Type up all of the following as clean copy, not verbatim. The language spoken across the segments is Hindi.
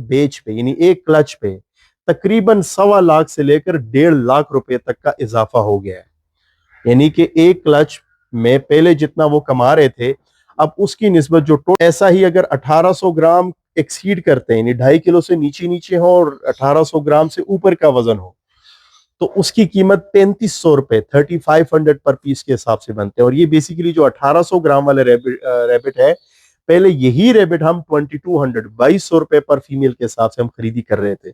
बेच पे यानी एक क्लच पे तकरीबन 1.25 लाख से लेकर 1.5 लाख रुपए तक का इजाफा हो गया है। यानी कि एक क्लच में पहले जितना वो कमा रहे थे, अब उसकी निस्बत जो ऐसा ही अगर 1800 ग्राम एक्सीड करते हैं, यानी 2.5 किलो से नीचे नीचे हो और 1800 ग्राम से ऊपर का वजन हो, तो उसकी कीमत 3500 रुपए 3500 पर पीस के हिसाब से बनते हैं। और ये बेसिकली जो 1800 ग्राम वाले रैबिट है, पहले यही रैबिट हम 2200 2200 रुपए पर फीमेल के हिसाब से हम खरीदी कर रहे थे।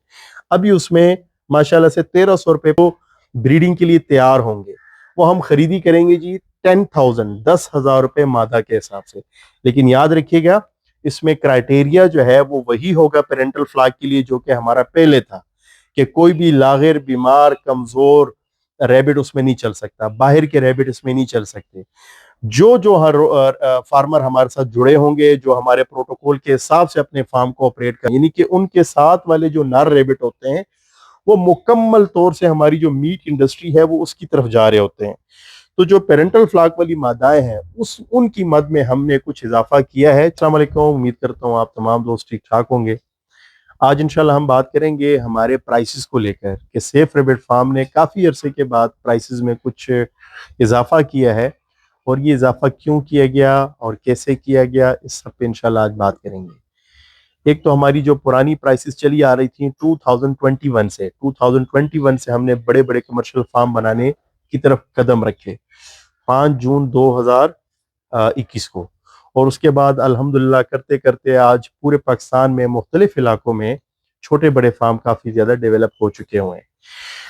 अभी उसमें माशाल्लाह से 1300 रुपए को ब्रीडिंग के लिए तैयार होंगे, वो हम खरीदी करेंगे जी 10,000 मादा के हिसाब से। लेकिन याद रखिएगा, इसमें क्राइटेरिया जो है वो वही होगा पेरेंटल फ्लैग के लिए जो कि हमारा पहले था, कि कोई भी लागिर, बीमार, कमजोर रैबिट उसमें नहीं चल सकता, बाहर के रैबिट इसमें नहीं चल सकते। जो जो हर फार्मर हमारे साथ जुड़े होंगे, जो हमारे प्रोटोकॉल के हिसाब से अपने फार्म को ऑपरेट कर, यानी कि उनके साथ वाले जो नर रैबिट होते हैं, वो मुकम्मल तौर से हमारी जो मीट इंडस्ट्री है वो उसकी तरफ जा रहे होते हैं। तो जो पेरेंटल फ्लैग वाली मादाएं हैं, उनकी मद में हमने कुछ इजाफा किया है। अस्सलाम वालेकुम, उम्मीद करता हूँ आप तमाम दोस्त ठीक ठाक होंगे। आज इंशाल्लाह हम बात करेंगे हमारे प्राइसेस को लेकर कि सेफ रैबिट फार्म ने काफ़ी अरसे के बाद प्राइसेस में कुछ इजाफा किया है, और ये इजाफा क्यों किया गया और कैसे किया गया, इस सब पे इंशाल्लाह आज बात करेंगे। एक तो हमारी जो पुरानी प्राइसेस चली आ रही थी 2021 से हमने बड़े बड़े कमर्शियल फार्म बनाने की तरफ कदम रखे 5 जून 2021 को, और उसके बाद अल्हम्दुलिल्लाह करते करते आज पूरे पाकिस्तान में मुख्तलिफ इलाकों में छोटे बड़े फार्म काफ़ी ज़्यादा डेवलप हो चुके हुए हैं।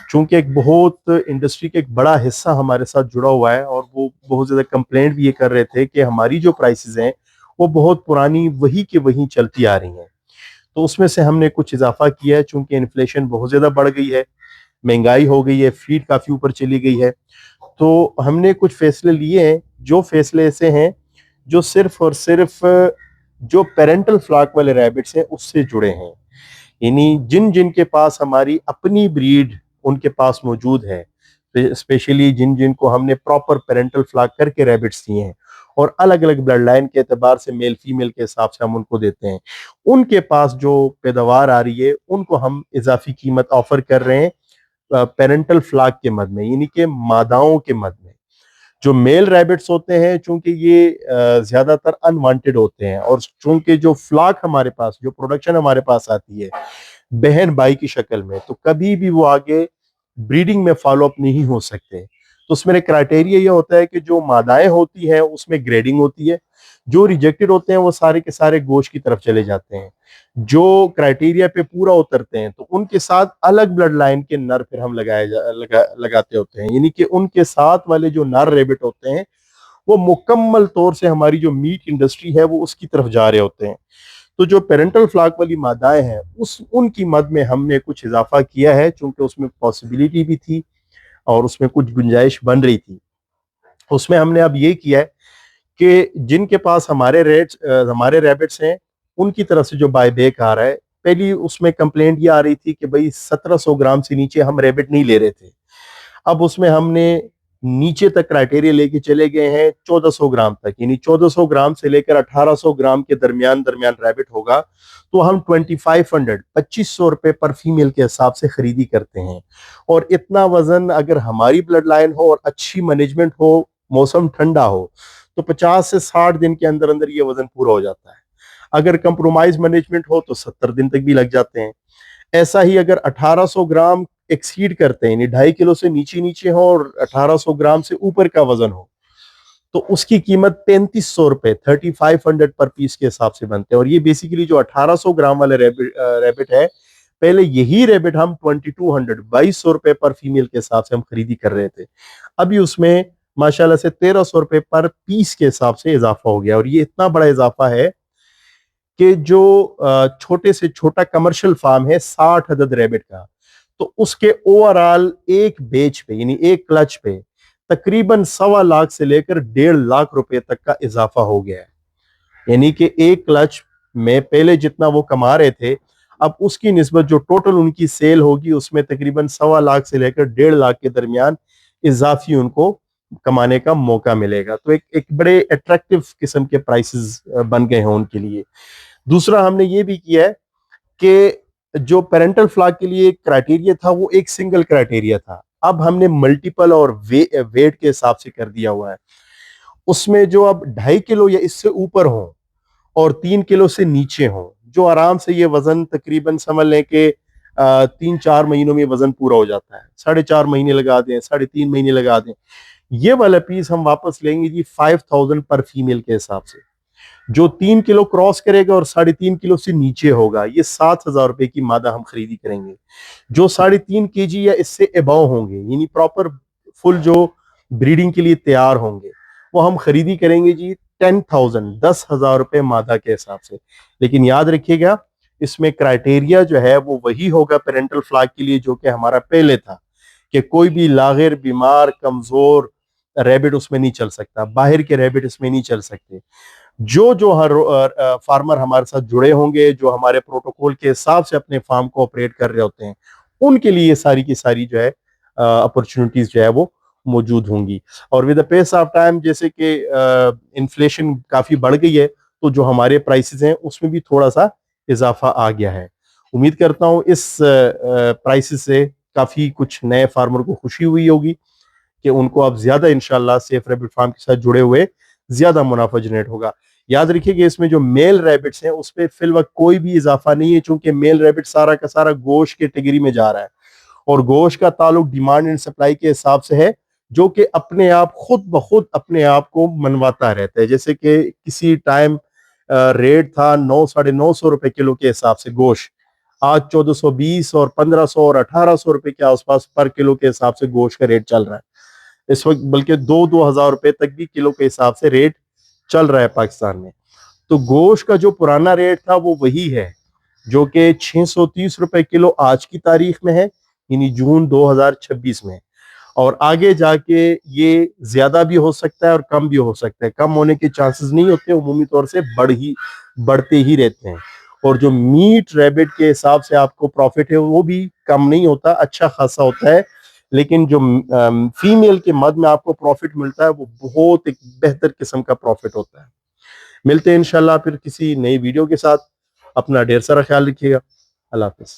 चूंकि एक बहुत इंडस्ट्री का एक बड़ा हिस्सा हमारे साथ जुड़ा हुआ है, और वो बहुत ज़्यादा कंप्लेंट भी ये कर रहे थे कि हमारी जो प्राइसेस हैं वो बहुत पुरानी वही के वही चलती आ रही हैं। तो उसमें से हमने कुछ इजाफा किया है, चूंकि इन्फ्लेशन बहुत ज़्यादा बढ़ गई है, महंगाई हो गई है, फीड काफ़ी ऊपर चली गई है। तो हमने कुछ फैसले लिए हैं, जो फैसले ऐसे हैं जो सिर्फ और सिर्फ जो पेरेंटल फ्लॉक वाले रैबिट्स हैं उससे जुड़े हैं। यानी जिन जिन के पास हमारी अपनी ब्रीड उनके पास मौजूद है, स्पेशली जिन जिन को हमने प्रॉपर पेरेंटल फ्लॉक करके रैबिट्स दिए हैं, और अलग अलग ब्लड लाइन के एतबार से मेल फीमेल के हिसाब से हम उनको देते हैं, उनके पास जो पैदावार आ रही है उनको हम इजाफी कीमत ऑफर कर रहे हैं पेरेंटल फ्लॉक के मद में, यानी कि मादाओं के मद में। जो मेल रैबिट्स होते हैं, चूंकि ये ज्यादातर अनवांटेड होते हैं, और चूंकि जो फ्लॉक हमारे पास, जो प्रोडक्शन हमारे पास आती है बहन भाई की शक्ल में, तो कभी भी वो आगे ब्रीडिंग में फॉलो अप नहीं हो सकते। तो उसमें एक क्राइटेरिया ये होता है कि जो मादाएं होती हैं उसमें ग्रेडिंग होती है, जो रिजेक्टेड होते हैं वो सारे के सारे गोश्त की तरफ चले जाते हैं। जो क्राइटेरिया पे पूरा उतरते हैं तो उनके साथ अलग ब्लड लाइन के नर फिर हम लगाते होते हैं, यानी कि उनके साथ वाले जो नर रेबिट होते हैं वो मुकम्मल तौर से हमारी जो मीट इंडस्ट्री है वो उसकी तरफ जा रहे होते हैं। तो जो पेरेंटल फ्लॉक वाली मादाएं हैं उनकी मद में हमने कुछ इजाफा किया है, चूंकि उसमें पॉसिबिलिटी भी थी और उसमें कुछ गुंजाइश बन रही थी। उसमें हमने अब ये किया है कि जिनके पास हमारे रैबिट्स हैं उनकी तरफ से जो बायबैक आ रहा है, पहली उसमें कंप्लेंट ये आ रही थी कि भाई 1700 ग्राम से नीचे हम रैबिट नहीं ले रहे थे। अब उसमें हमने नीचे तक क्राइटेरिया लेके चले गए हैं 1400 ग्राम तक, यानी 1400 ग्राम से लेकर 1800 ग्राम के दरमियान दरमियान रैबिट होगा तो हम 2500 रुपए पर फीमेल के हिसाब से खरीदी करते हैं। और इतना वजन अगर हमारी ब्लड लाइन हो और अच्छी मैनेजमेंट हो, मौसम ठंडा हो, तो 50 से 60 दिन के अंदर अंदर ये वजन पूरा हो जाता है। अगर कंप्रोमाइज मैनेजमेंट हो तो 70 दिन तक भी लग जाते हैं। ऐसा ही अगर 1800 ग्राम एक्सीड करते हैं, यानी 2.5 किलो से नीचे नीचे हो और 1800 ग्राम से ऊपर का वजन हो, तो उसकी कीमत 3500 रुपए 3500 पर पीस के हिसाब से बनते हैं। और ये बेसिकली जो 1800 ग्राम वाले रैबिट है, पहले यही रैबिट हम 2200 पर फीमेल के हिसाब से हम खरीदी कर रहे थे। अभी उसमें माशाल्लाह से 1300 रुपए पर पीस के हिसाब से इजाफा हो गया, और ये इतना बड़ा इजाफा है कि जो छोटे से छोटा कमर्शियल फार्म है 60 अदद रैबिट का, तो उसके ओवरऑल एक बेच पे यानी एक क्लच पे तकरीबन 1.25 लाख से लेकर 1.5 लाख रुपए तक का इजाफा हो गया है। यानी कि एक क्लच में पहले जितना वो कमा रहे थे, अब उसकी निस्बत जो टोटल उनकी सेल होगी उसमें तकरीबन 1.25 लाख से लेकर 1.5 लाख के दरमियान इजाफी उनको कमाने का मौका मिलेगा। तो एक बड़े अट्रैक्टिव किस्म के प्राइसेस बन गए हैं उनके लिए। दूसरा हमने ये भी किया है कि जो पेरेंटल फ्लॉक के लिए क्राइटेरिया था वो एक सिंगल क्राइटेरिया था, अब हमने मल्टीपल और वेट के हिसाब से कर दिया हुआ है। उसमें जो अब 2.5 किलो या इससे ऊपर हो और 3 किलो से नीचे हो, जो आराम से ये वजन तकरीबन समझ लें कि 3-4 महीनों में वजन पूरा हो जाता है, 4.5 महीने लगा दें, 3.5 महीने लगा दें, ये वाला पीस हम वापस लेंगे जी 5,000 पर फीमेल के हिसाब से। जो 3 किलो क्रॉस करेगा और 3.5 किलो से नीचे होगा, ये 7,000 रुपए की मादा हम खरीदी करेंगे। जो 3.5 kg या इससे एबाव होंगे, यानी प्रॉपर फुल जो ब्रीडिंग के लिए तैयार होंगे, वो हम खरीदी करेंगे जी 10,000 मादा के हिसाब से। लेकिन याद रखिएगा, इसमें क्राइटेरिया जो है वो वही होगा पेरेंटल फ्लॉक के लिए जो कि हमारा पहले था, कि कोई भी लागिर, बीमार, कमजोर रैबिट उसमें नहीं चल सकता, बाहर के रैबिट इसमें नहीं चल सकते। जो जो हर फार्मर हमारे साथ जुड़े होंगे, जो हमारे प्रोटोकॉल के हिसाब से अपने फार्म को ऑपरेट कर रहे होते हैं, उनके लिए सारी की सारी जो है अपॉर्चुनिटीज जो है वो मौजूद होंगी। और with the pace of time, जैसे कि इन्फ्लेशन काफी बढ़ गई है, तो जो हमारे प्राइसेस हैं उसमें भी थोड़ा सा इजाफा आ गया है। उम्मीद करता हूँ इस प्राइसेस से काफी कुछ नए फार्मर को खुशी हुई होगी कि उनको अब ज्यादा इंशाल्लाह सेफ रैबिट फार्म के साथ जुड़े हुए ज्यादा मुनाफा जनरेट होगा। याद रखिए कि इसमें जो मेल रैबिट्स हैं उस पर फिल वक्त कोई भी इजाफा नहीं है, चूंकि मेल रैबिट सारा का सारा गोश्त कैटेगरी में जा रहा है, और गोश्त का ताल्लुक डिमांड एंड सप्लाई के हिसाब से है, जो कि अपने आप खुद ब खुद अपने आप को मनवाता रहता है। जैसे कि किसी टाइम रेट था 900-950 रुपए किलो के हिसाब से गोश्त, आज 1420 और 1500 और 1800 रुपए के आसपास पर किलो के हिसाब से गोश्त का रेट चल रहा है इस वक्त, बल्कि 2-2 हज़ार रुपए तक भी किलो के हिसाब से रेट चल रहा है पाकिस्तान में। तो गोश्त का जो पुराना रेट था वो वही है, जो कि 630 रुपए किलो आज की तारीख में है, यानी जून 2026 में। और आगे जाके ये ज्यादा भी हो सकता है और कम भी हो सकता है, कम होने के चांसेस नहीं होते, उमूमी तौर से बढ़ते ही रहते हैं। और जो मीट रैबिट के हिसाब से आपको प्रॉफिट है वो भी कम नहीं होता, अच्छा खासा होता है। लेकिन जो फीमेल के मद में आपको प्रॉफिट मिलता है वो बहुत एक बेहतर किस्म का प्रॉफिट होता है। मिलते हैं इंशाल्लाह फिर किसी नई वीडियो के साथ। अपना ढेर सारा ख्याल रखिएगा। अल्लाह हाफिज।